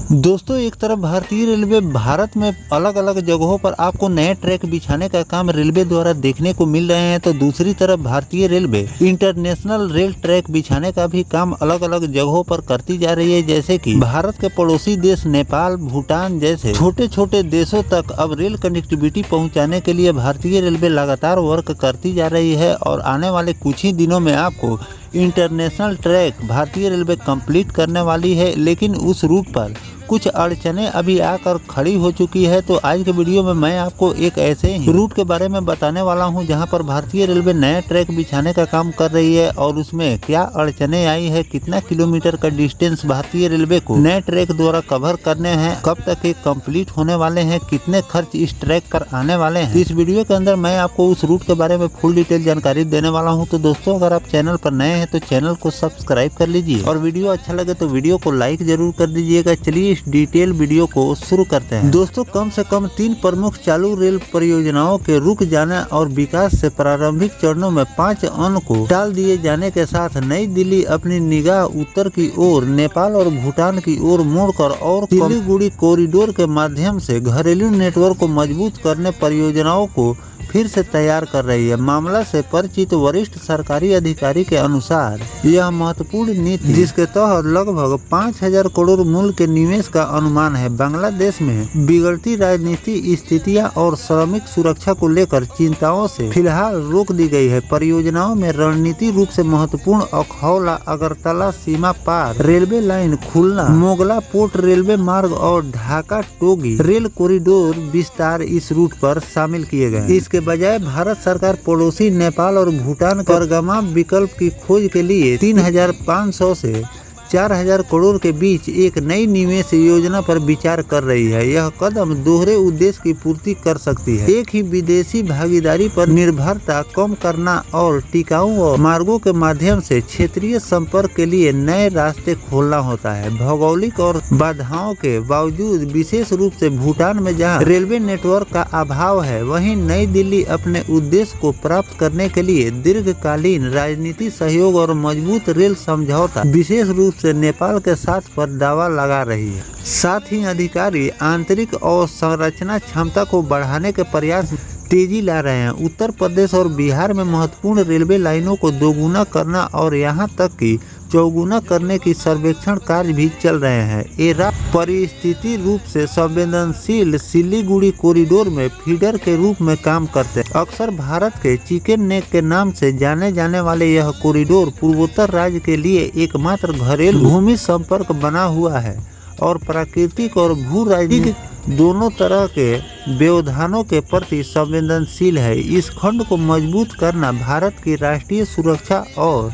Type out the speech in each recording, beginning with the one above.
दोस्तों, एक तरफ भारतीय रेलवे भारत में अलग अलग जगहों पर आपको नए ट्रैक बिछाने का काम रेलवे द्वारा देखने को मिल रहे हैं, तो दूसरी तरफ भारतीय रेलवे इंटरनेशनल रेल ट्रैक बिछाने का भी काम अलग अलग जगहों पर करती जा रही है। जैसे कि भारत के पड़ोसी देश नेपाल, भूटान जैसे छोटे छोटे देशों तक अब रेल कनेक्टिविटी पहुँचाने के लिए भारतीय रेलवे लगातार वर्क करती जा रही है और आने वाले कुछ ही दिनों में आपको इंटरनेशनल ट्रैक भारतीय रेलवे कंप्लीट करने वाली है। लेकिन उस रूट पर कुछ अड़चनें अभी आकर खड़ी हो चुकी है। तो आज के वीडियो में मैं आपको एक ऐसे ही रूट के बारे में बताने वाला हूं जहां पर भारतीय रेलवे नया ट्रैक बिछाने का काम कर रही है और उसमें क्या अड़चनें आई है, कितना किलोमीटर का डिस्टेंस भारतीय रेलवे को नए ट्रैक द्वारा कवर करने हैं, कब तक ये कंप्लीट होने वाले हैं, कितने खर्च इस ट्रैक पर आने वाले हैं। इस वीडियो के अंदर मैं आपको उस रूट के बारे में फुल डिटेल जानकारी देने वाला हूँ। तो दोस्तों, अगर आप चैनल पर नए हैं तो चैनल को सब्सक्राइब कर लीजिए और वीडियो अच्छा लगे तो वीडियो को लाइक जरूर कर दीजिएगा। चलिए इस डिटेल वीडियो को शुरू करते हैं। दोस्तों, कम से कम 3 प्रमुख चालू रेल परियोजनाओं के रुक जाने और विकास से प्रारंभिक चरणों में 5 अन्य को टाल दिए जाने के साथ नई दिल्ली अपनी निगाह उत्तर की ओर, नेपाल और भूटान की ओर मोड़कर और सिलीगुड़ी कॉरिडोर के माध्यम से घरेलू नेटवर्क को मजबूत करने परियोजनाओं को फिर से तैयार कर रही है। मामला से परिचित वरिष्ठ सरकारी अधिकारी के अनुसार यह महत्वपूर्ण नीति जिसके तहत लगभग 5,000 करोड़ मूल्य के निवेश का अनुमान है, बांग्लादेश में बिगड़ती राजनीति स्थितियां और श्रमिक सुरक्षा को लेकर चिंताओं से फिलहाल रोक दी गई है। परियोजनाओं में रणनीतिक रूप से महत्वपूर्ण अखौला अगरतला सीमा पार रेलवे लाइन खुलना, मोगला पोर्ट रेलवे मार्ग और ढाका टोगी रेल कॉरिडोर विस्तार इस रूट पर शामिल किए गए। इसके बजाय भारत सरकार पड़ोसी नेपाल और भूटान पर परगमा विकल्प की खोज के लिए 3,500 से 4,000 करोड़ के बीच एक नई निवेश योजना पर विचार कर रही है। यह कदम दोहरे उद्देश्य की पूर्ति कर सकती है, एक ही विदेशी भागीदारी पर निर्भरता कम करना और टिकाऊ मार्गों के माध्यम से क्षेत्रीय संपर्क के लिए नए रास्ते खोलना होता है। भौगोलिक और बाधाओं के बावजूद, विशेष रूप से भूटान में जहां रेलवे नेटवर्क का अभाव है, वहीं नई दिल्ली अपने उद्देश्य को प्राप्त करने के लिए दीर्घकालीन राजनीतिक सहयोग और मजबूत रेल समझौता विशेष रूप से नेपाल के साथ पर दावा लगा रही है। साथ ही अधिकारी आंतरिक और संरचना क्षमता को बढ़ाने के प्रयास तेजी ला रहे हैं। उत्तर प्रदेश और बिहार में महत्वपूर्ण रेलवे लाइनों को दोगुना करना और यहां तक कि चौगुना करने की सर्वेक्षण कार्य भी चल रहे हैं। ये परिस्थिति रूप से संवेदनशील सिलीगुड़ी कॉरिडोर में फीडर के रूप में काम करते हैं। अक्सर भारत के चिकन नेक के नाम से जाने जाने वाले यह कॉरिडोर पूर्वोत्तर राज्य के लिए एकमात्र घरेलू भूमि संपर्क बना हुआ है और प्राकृतिक और भू राजनीतिक दोनों तरह के व्यवधानों के प्रति संवेदनशील है। इस खंड को मजबूत करना भारत की राष्ट्रीय सुरक्षा और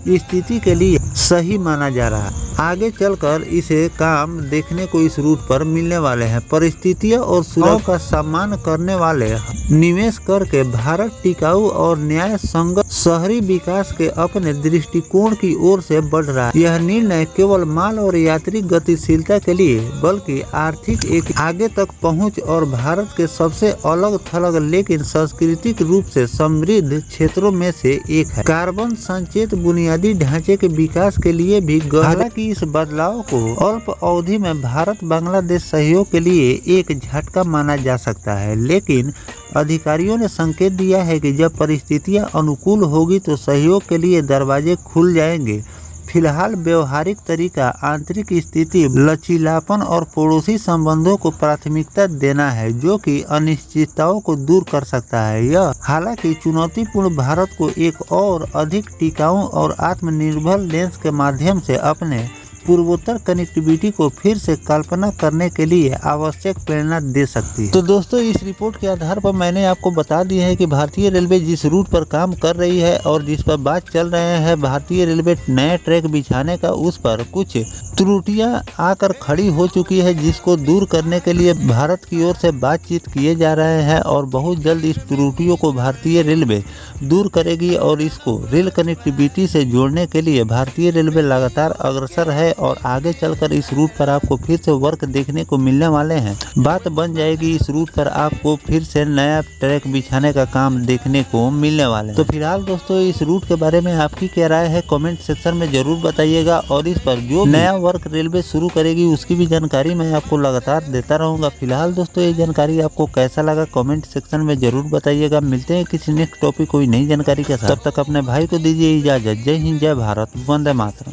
स्थिति के लिए सही माना जा रहा है। आगे चलकर इसे काम देखने को इस रूट पर मिलने वाले हैं। परिस्थितियों और सुरक्षा का सम्मान करने वाले निवेश करके भारत टिकाऊ और न्याय संगत शहरी विकास के अपने दृष्टिकोण की ओर से बढ़ रहा है। यह निर्णय केवल माल और यात्री गतिशीलता के लिए बल्कि आर्थिक एक आगे तक पहुंच और भारत के सबसे अलग थलग लेकिन सांस्कृतिक रूप से समृद्ध क्षेत्रों में से एक है। कार्बन संचेत बुनियादी ढांचे के विकास के लिए भी हालांकि इस बदलाव को अल्प अवधि में भारत बांग्लादेश सहयोग के लिए एक झटका माना जा सकता है, लेकिन अधिकारियों ने संकेत दिया है कि जब परिस्थितियां अनुकूल होगी तो सहयोग के लिए दरवाजे खुल जाएंगे। फिलहाल व्यवहारिक तरीका आंतरिक स्थिति, लचीलापन और पड़ोसी संबंधों को प्राथमिकता देना है, जो कि अनिश्चितताओं को दूर कर सकता है। यह हालांकि चुनौतीपूर्ण भारत को एक और अधिक टिकाऊ और आत्मनिर्भर लेंस के माध्यम से अपने पूर्वोत्तर कनेक्टिविटी को फिर से कल्पना करने के लिए आवश्यक प्रेरणा दे सकती है। तो दोस्तों, इस रिपोर्ट के आधार पर मैंने आपको बता दिया है कि भारतीय रेलवे जिस रूट पर काम कर रही है और जिस पर बात चल रहे हैं भारतीय रेलवे नया ट्रैक बिछाने का, उस पर कुछ त्रुटियां आकर खड़ी हो चुकी है, जिसको दूर करने के लिए भारत की ओर से बातचीत किए जा रहे हैं और बहुत जल्द इस त्रुटियों को भारतीय रेलवे दूर करेगी और इसको रेल कनेक्टिविटी से जोड़ने के लिए भारतीय रेलवे लगातार अग्रसर है और आगे चलकर इस रूट पर आपको फिर से वर्क देखने को मिलने वाले हैं। बात बन जाएगी इस रूट पर आपको फिर से नया ट्रैक बिछाने का काम देखने को मिलने वाले। तो फिलहाल दोस्तों इस रूट के बारे में आपकी क्या राय है कमेंट सेक्शन में जरूर बताइएगा, और इस पर जो नया वर्क रेलवे शुरू करेगी उसकी भी जानकारी मैं आपको लगातार देता रहूंगा। फिलहाल दोस्तों ये जानकारी आपको कैसा लगा कमेंट सेक्शन में जरूर बताइएगा। मिलते हैं किसी नेक्स्ट टॉपिक कोई नई जानकारी के साथ, तब तक अपने भाई को दीजिए इजाजत। जय हिंद, जय भारत, वंदे मातरम।